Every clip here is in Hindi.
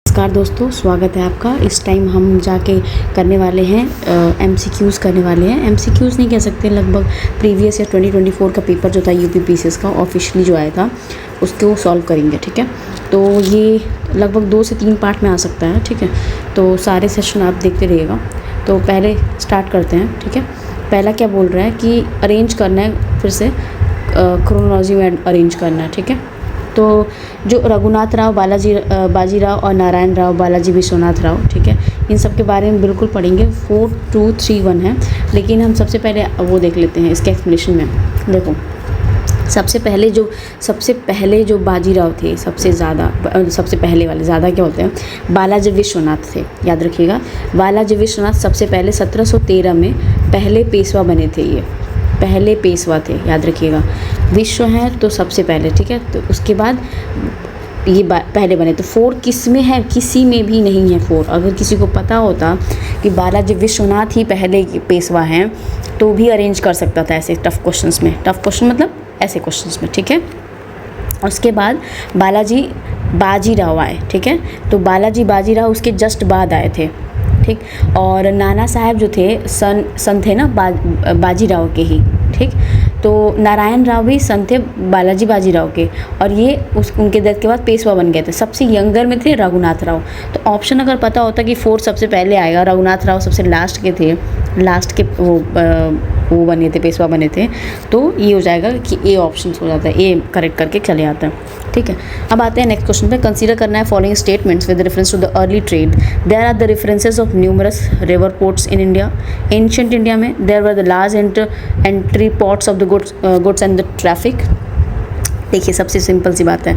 नमस्कार दोस्तों, स्वागत है आपका। इस टाइम हम जाके करने वाले हैं MCQs करने वाले हैं। MCQs नहीं कह सकते, लगभग प्रीवियस या 2024 का पेपर जो था UPPCS का ऑफिशियली जो आया था उसको सॉल्व करेंगे। ठीक है, तो ये लगभग 2 से 3 पार्ट में आ सकता है। ठीक है, तो सारे सेशन आप देखते रहिएगा। तो पहले स्टार्ट करते हैं। ठीक है, पहला क्या बोल रहा है कि अरेंज करना है, फिर से क्रोनोलॉजी में अरेंज करना है। ठीक है, तो जो रघुनाथ राव, बाजीराव और नारायण राव, बालाजी विश्वनाथ राव, ठीक है, इन सब के बारे में बिल्कुल पढ़ेंगे। 4, 2, 3, 1 है, लेकिन हम सबसे पहले वो देख लेते हैं इसके एक्सप्लेनेशन में। देखो, सबसे पहले जो बाजीराव थे, सबसे पहले वाले, ज़्यादा क्या होते हैं, बालाजी विश्वनाथ थे। याद रखिएगा, बालाजी विश्वनाथ सबसे पहले 1713 में पहले पेशवा बने थे। ये पहले पेशवा थे, याद रखिएगा। विश्व हैं तो सबसे पहले, ठीक है। तो उसके बाद ये पहले बने। तो 4 किस में है? किसी में भी नहीं है 4। अगर किसी को पता होता कि बालाजी विश्वनाथ ही पहले पेशवा हैं तो भी अरेंज कर सकता था ऐसे टफ़ क्वेश्चंस में। टफ़ क्वेश्चन मतलब ऐसे क्वेश्चंस में, ठीक है। उसके बाद बालाजी बाजीराव आए, ठीक है। तो बालाजी बाजीराव उसके जस्ट बाद आए थे, ठीक। और नाना साहब जो थे सन थे ना बाजीराव के ही, ठीक। तो नारायण राव भी सन थे बालाजी बाजीराव के, और ये उनके डेथ के बाद पेशवा बन गए थे। सबसे यंगर में थे रघुनाथ राव। तो ऑप्शन अगर पता होता कि 4 सबसे पहले आएगा, रघुनाथ राव सबसे लास्ट के थे, लास्ट के वो बने थे, पेशवा बने थे, तो ये हो जाएगा कि ए ऑप्शन हो जाता है, ए करेक्ट करके चले आते हैं, ठीक है। अब आते हैं नेक्स्ट क्वेश्चन पे। कंसीडर करना है following statements with reference to the early trade. There are the references of numerous river ports in India. Ancient India में there were the large entry ports of the goods and the traffic. देखिए, सबसे सिंपल सी बात है,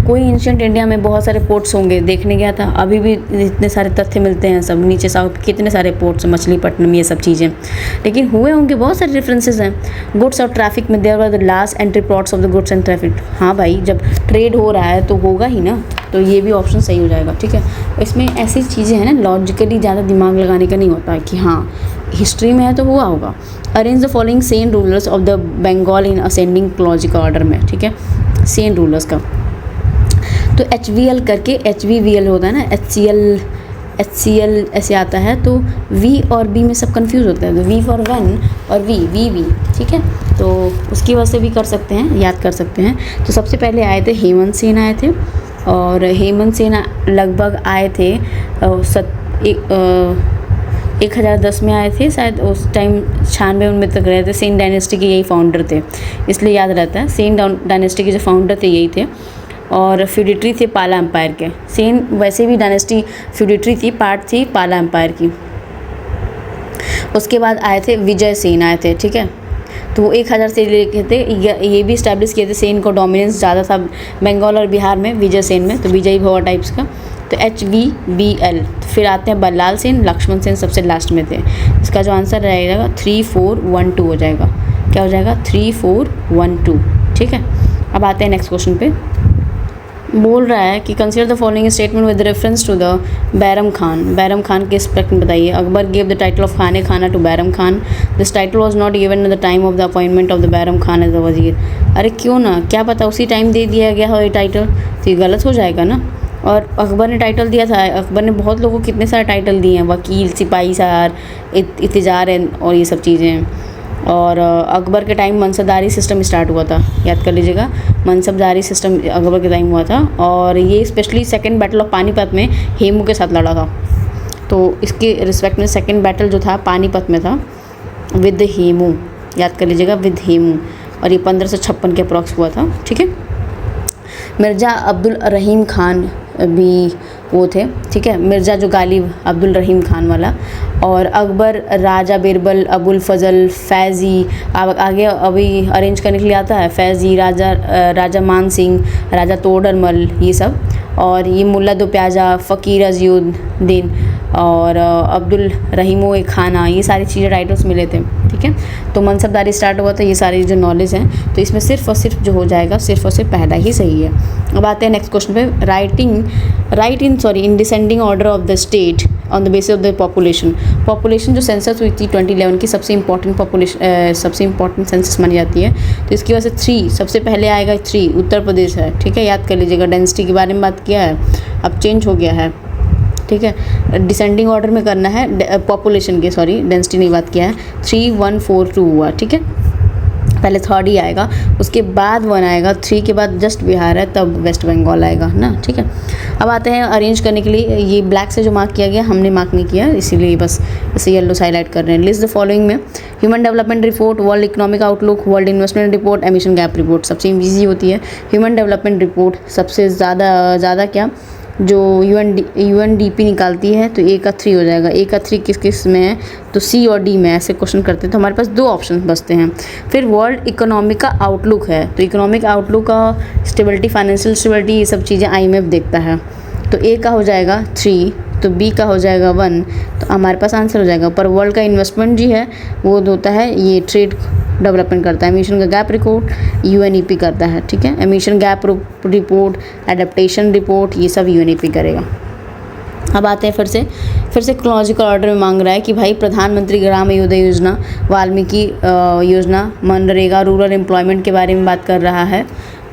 कोई एंशिएंट इंडिया में बहुत सारे पोर्ट्स होंगे, देखने गया था, अभी भी इतने सारे तथ्य मिलते हैं, सब नीचे साउथ कितने सारे पोर्ट्स, मछलीपट्टनम, ये सब चीज़ें, लेकिन हुए होंगे बहुत सारे रेफरेंसेस हैं। गुड्स और ट्रैफिक में there were the last entry ports of the goods and traffic. हाँ भाई, जब ट्रेड हो रहा है तो होगा ही ना, तो ये भी ऑप्शन सही हो जाएगा, ठीक है। इसमें ऐसी चीज़ें हैं ना, लॉजिकली ज़्यादा दिमाग लगाने का नहीं होता है कि हाँ हिस्ट्री में है तो हुआ होगा। Arrange the following Sen rulers of the Bengal in ascending chronological order में, ठीक है, सेन रूलर्स का। तो HVL करके HVVL होता है ना, HCL ऐसे आता है, तो V और B में सब कंफ्यूज होता है। तो V फॉर वन और VV, ठीक है। तो उसकी वजह से भी कर सकते हैं, याद कर सकते हैं। तो सबसे पहले आए थे हेमंत सेन आए थे, और हेमंत सेन लगभग आए थे 1010 में आए थे शायद। उस टाइम 96 में तक रहे थे। सेन डायनेस्टी के यही फाउंडर थे, इसलिए याद रहता है। सेन डायनेस्टी के जो फाउंडर थे यही थे, और फ्यूडिटरी थे पाला एम्पायर के। सेन वैसे भी डायनेस्टी फ्यूडिटरी थी, पार्ट थी पाला एम्पायर की। उसके बाद आए थे विजय सेन आए थे, ठीक है। तो वो 1000 से लेके थे, ये भी इस्टेब्लिश किए थे। सेन को डोमिनेंस ज़्यादा था बंगाल और बिहार में, विजय सेन में, तो विजयी भवा टाइप्स का। तो HVBL। फिर आते हैं बल्लाल सेन, लक्ष्मण सेन सबसे लास्ट में थे। इसका जो आंसर रहेगा 3412 हो जाएगा। क्या हो जाएगा? 3412, ठीक है। अब आते हैं नेक्स्ट क्वेश्चन पे। बोल रहा है कि consider the following statement with reference to the Bairam Khan. Bairam Khan के एस्पेक्ट में बताइए। Akbar gave the title of Khane Khana to Bairam Khan. This title was not given at the time of the appointment of the Bairam Khan as the wazir. अरे क्यों ना, क्या पता उसी टाइम दे दिया गया हो ये टाइटल, तो ये गलत हो जाएगा ना। और अकबर ने टाइटल दिया था, अकबर ने बहुत लोगों को कितने सारे टाइटल दिए हैं, वकील, सिपाही सार, इत्तिजार और ये सब चीज़ें। और अकबर के टाइम मनसबदारी सिस्टम स्टार्ट हुआ था, याद कर लीजिएगा, मनसबदारी सिस्टम अकबर के टाइम हुआ था। और ये specially second battle of Panipat में हेमू के साथ लड़ा था। तो इसके रिस्पेक्ट में सेकंड बैटल जो था पानीपत में था विद हेमू, याद कर लीजिएगा, विद हेमू। और ये 1556 के अप्रॉक्स हुआ था, ठीक है। मिर्ज़ा अब्दुल रहीम खान भी वो थे, ठीक है, मिर्ज़ा जो गालिब अब्दुल रहीम खान वाला। और अकबर, राजा बिरबल, अबुल फजल, फैज़ी, आगे अभी अरेंज करने के लिए आता है, फैज़ी, राजा मान सिंह, राजा तोडरमल, ये सब। और ये मुल्ला दो प्याजा, फ़कीर अज़ीउद्दीन और अब्दुल रहीमो खाना, ये सारी चीज़ें टाइटल्स मिले थे, ठीक है। तो मनसबदारी स्टार्ट हुआ था, ये सारी जो नॉलेज हैं, तो इसमें सिर्फ और सिर्फ जो हो जाएगा, सिर्फ और सिर्फ पहला ही सही है। अब आते हैं नेक्स्ट क्वेश्चन पे। Right in descending order of the state on the basis of the population जो सेंसस हुई थी 2011 की, सबसे इंपॉर्टेंट सेंसस मानी जाती है। तो इसकी वजह से 3 सबसे पहले आएगा, 3 उत्तर प्रदेश है, ठीक है, याद कर लीजिएगा। डेंसिटी के बारे में बात किया है, अब चेंज हो गया है। ठीक है, डिसेंडिंग ऑर्डर में करना है, पॉपुलेशन के, सॉरी डेंसिटी नहीं बात किया है, 3142 हुआ, ठीक है, पहले थर्ड ही आएगा, उसके बाद 1 आएगा, 3 के बाद जस्ट बिहार है, तब वेस्ट बंगाल आएगा ना, ठीक है। अब आते हैं अरेंज करने के लिए, ये ब्लैक से जो मार्क किया गया हमने मार्क नहीं किया, इसीलिए बस इसे येलो से हाईलाइट कर रहे हैं। लिस्ट द फॉलोइंग में human development report, world economic outlook, world investment report, emission gap report. सबसे ईजी होती है ह्यूमन डेवलपमेंट रिपोर्ट, सबसे ज़्यादा क्या जो यूएनडीपी निकालती है, तो ए का 3 हो जाएगा। ए का 3 किस किस में है, तो सी और डी में, ऐसे क्वेश्चन करते हैं तो हमारे पास 2 ऑप्शन बचते हैं। फिर वर्ल्ड इकोनॉमिक का आउटलुक है, तो इकोनॉमिक आउटलुक का स्टेबिलिटी, फाइनेंशियल स्टेबिलिटी, ये सब चीज़ें आईएमएफ देखता है, तो ए का हो जाएगा 3, तो बी का हो जाएगा 1, तो हमारे पास आंसर हो जाएगा। पर वर्ल्ड का इन्वेस्टमेंट जी है वो होता है, ये ट्रेड डेवलपमेंट करता है। एमिशन का गैप रिपोर्ट यूएनईपी करता है, ठीक है, emission gap report, adaptation report, ये सब यूएनईपी करेगा। अब आते हैं फिर से क्रोनोलॉजिकल ऑर्डर में मांग रहा है कि भाई प्रधानमंत्री ग्राम योजना योजना, वाल्मीकि योजना, मनरेगा, रूरल एम्प्लॉयमेंट के बारे में बात कर रहा है।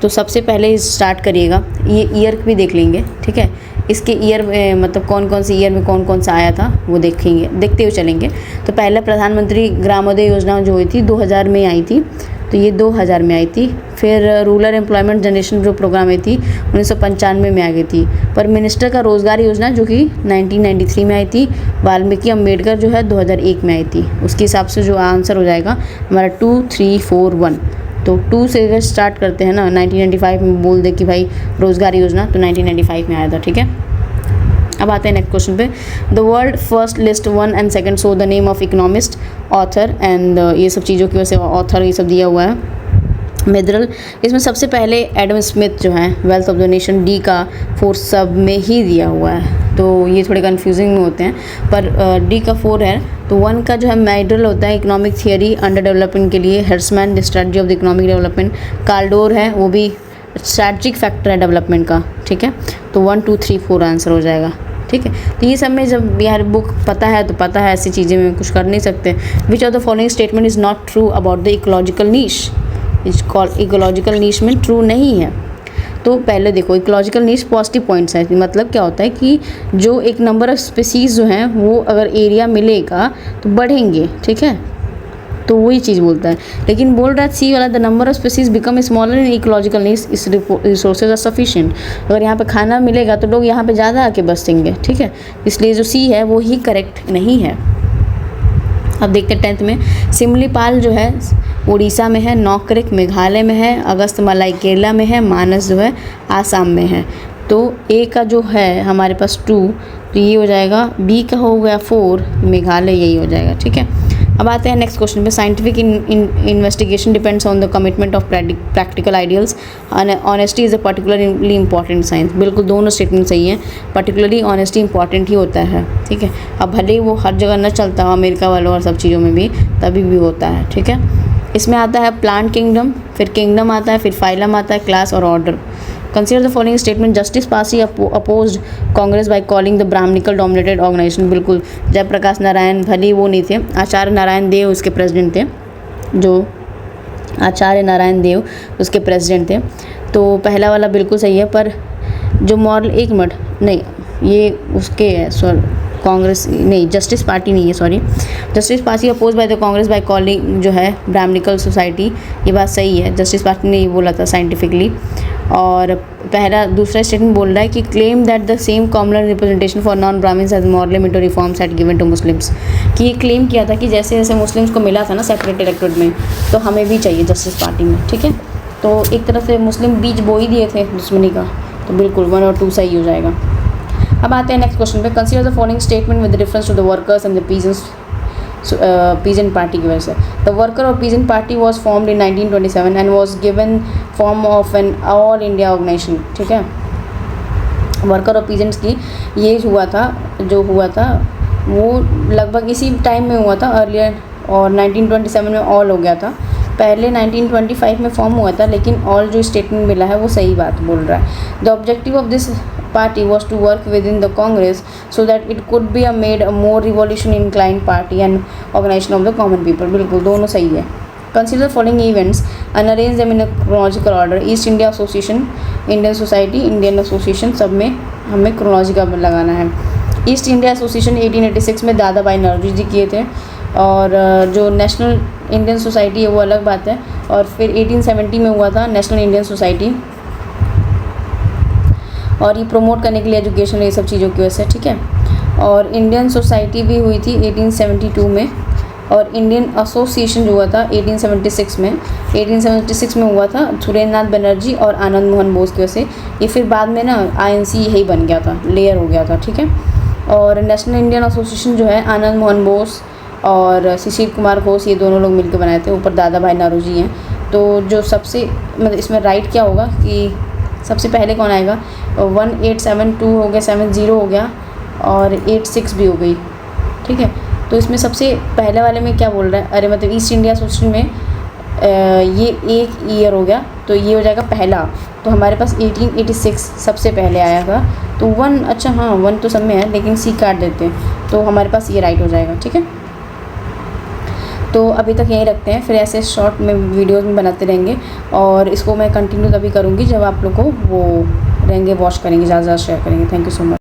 तो सबसे पहले स्टार्ट करिएगा, ये ईयर भी देख लेंगे, ठीक है, इसके ईयर मतलब कौन कौन सी ईयर में कौन कौन सा आया था वो देखेंगे, देखते हुए चलेंगे। तो पहले प्रधानमंत्री ग्रामोदय योजना जो हुई थी 2000 में आई थी, तो ये 2000 में आई थी। फिर रूरल एम्प्लॉयमेंट जनरेशन जो प्रोग्राम आई थी 1995 में आ गई थी। पर मिनिस्टर का रोज़गार योजना जो कि 1993 में आई थी। वाल्मीकि अम्बेडकर जो है 2001 में आई थी। उसके हिसाब से जो आंसर हो जाएगा हमारा 2, 3, 4, 1। तो 2 से अगर स्टार्ट करते हैं ना, 1995 में बोल दे कि भाई रोज़गार योजना, तो 1995 में आया था, ठीक है। अब आते हैं नेक्स्ट क्वेश्चन पे। The world first list 1 and 2 so the name of economist, author and ये सब चीज़ों की वजह से ऑथर ये सब दिया हुआ है। मिडरल, इसमें सबसे पहले एडम स्मिथ जो है wealth of the nation, D का 4 सब में ही दिया हुआ है, तो ये थोड़े कन्फ्यूजिंग में होते हैं, पर डी का 4 है। तो 1 का जो है मिडरल होता है इकोनॉमिक थियरी अंडर डेवलपमेंट के लिए, Hirschman the strategy of the economic development, Kaldor है वो भी स्ट्रैटेजिक फैक्टर है डेवलपमेंट का, ठीक है। तो 1, 2, 3, 4 आंसर हो जाएगा, ठीक है। तो ये सब में जब यार बुक पता है तो पता है, ऐसी चीज़ें में कुछ कर नहीं सकते। Which of the following statement is not true about the ecological niche, ecological niche में ट्रू नहीं है। तो पहले देखो इकोलॉजिकल नीश पॉजिटिव पॉइंट्स है, मतलब क्या होता है कि जो एक नंबर ऑफ स्पीसीज़ जो हैं वो अगर एरिया मिलेगा तो बढ़ेंगे, ठीक है, तो वही चीज़ बोलता है। लेकिन बोल रहा है सी वाला, the number of species become smaller in ecological needs, इस रिसोर्सेज आर सफिशिएंट। अगर यहाँ पे खाना मिलेगा तो लोग यहाँ पे ज़्यादा आके बसेंगे, ठीक है, इसलिए जो सी है वो ही करेक्ट नहीं है। अब देखते हैं 10th में। सिमलीपाल जो है उड़ीसा में है, नौकरिक मेघालय में है, अगस्त मलाई केरला में है, मानस जो है आसाम में है। तो ए का जो है हमारे पास 2, तो ये हो जाएगा, बी का हो गया 4, मेघालय यही हो जाएगा, ठीक है। अब आते हैं नेक्स्ट क्वेश्चन पे। Scientific investigation depends on the commitment of practical ideals, honesty is a particularly important science. बिल्कुल दोनों स्टेटमेंट सही हैं, पर्टिकुलरली ऑनेस्टी इंपॉर्टेंट ही होता है, ठीक है। अब भले ही वो हर जगह न चलता हो, अमेरिका वालों और सब चीज़ों में भी तभी भी होता है, ठीक है। इसमें आता है प्लांट किंगडम, फिर किंगडम आता है, फिर फाइलम आता है, क्लास और order. Consider the following statement, Justice पासी opposed Congress by calling the brahminical dominated organisation. बिल्कुल, जयप्रकाश नारायण भले वो नहीं थे, आचार्य नारायण देव उसके प्रेसिडेंट थे, जो आचार्य नारायण देव उसके प्रेसिडेंट थे। तो पहला वाला बिल्कुल सही है, पर जो मॉरल, एक मिनट, नहीं ये उसके है, सॉरी कांग्रेस नहीं, जस्टिस पार्टी नहीं है, sorry, Justice Party oppose by the Congress by calling जो है ब्राह्मणिकल सोसाइटी, ये बात सही है, जस्टिस पार्टी ने ये बोला था साइंटिफिकली। और दूसरा स्टेटमेंट बोल रहा है कि claim that the same communal representation for non brahmins as moral to reforms had given to Muslims, कि ये क्लेम किया था कि जैसे जैसे मुस्लिम्स को मिला था ना सेपरेट इलेक्टोरेट में, तो हमें भी चाहिए जस्टिस पार्टी में, ठीक है। तो एक तरह से मुस्लिम बीज बो ही दिए थे दुश्मनी का, तो बिल्कुल 1 और 2 सही हो जाएगा। अब आते हैं नेक्स्ट क्वेश्चन पे। Consider the following statement with reference to the workers and the peasant party की वजह से। द वर्कर और peasant party was formed in 1927 and was given form of an all India organisation, ठीक है। वर्कर और पीजेंट्स की ये हुआ था, जो हुआ था वो लगभग इसी टाइम में हुआ था अर्लियर, और 1927 में ऑल हो गया था। पहले 1925 में फॉर्म हुआ था, लेकिन ऑल जो स्टेटमेंट मिला है वो सही बात बोल रहा है। The objective of this party was to work within the Congress so that it could be made a more revolution inclined party and organization of the common people। बिल्कुल दोनों सही है। Consider the following events and arrange them in a chronological order। East India association, Indian society, Indian association, सब में हमें क्रोनोलॉजिकल लगाना है। ईस्ट इंडिया एसोसिएशन 1886 में दादा भाई नौरोजी जी किए थे। और जो नेशनल इंडियन सोसाइटी है वो अलग बात है। और फिर 1870 में हुआ था नेशनल इंडियन सोसाइटी, और ये प्रमोट करने के लिए एजुकेशन ये सब चीज़ों की वजह से, ठीक है। और इंडियन सोसाइटी भी हुई थी 1872 में। और इंडियन एसोसिएशन जो हुआ था 1876 में। 1876 में हुआ था सुरेंद्रनाथ बनर्जी और आनंद मोहन बोस की वजह से। ये फिर बाद में ना INC यही बन गया था, लेयर हो गया था, ठीक है। और नेशनल इंडियन एसोसिएशन जो है आनंद मोहन बोस और शिशिर कुमार घोष, ये दोनों लोग मिलकर बनाए थे। ऊपर दादा भाई नौरोजी हैं। तो जो सबसे मतलब इसमें राइट क्या होगा कि सबसे पहले कौन आएगा, 1872 हो गया, 70 हो गया और 86 भी हो गई, ठीक है। तो इसमें सबसे पहले वाले में क्या बोल रहा है, अरे मतलब ईस्ट इंडिया एसोसिएशन में ये एक ईयर हो गया, तो ये हो जाएगा पहला। तो हमारे पास 1886 सबसे पहले आया था। तो 1, अच्छा हाँ 1 तो सब में है, लेकिन C काट देते हैं तो हमारे पास ये राइट हो जाएगा, ठीक है। तो अभी तक यहीं रखते हैं, फिर ऐसे शॉर्ट में वीडियोज़ में बनाते रहेंगे। और इसको मैं कंटिन्यू तभी करूँगी जब आप लोग को वो रहेंगे वॉच करेंगे, ज़्यादा शेयर करेंगे। Thank you so much.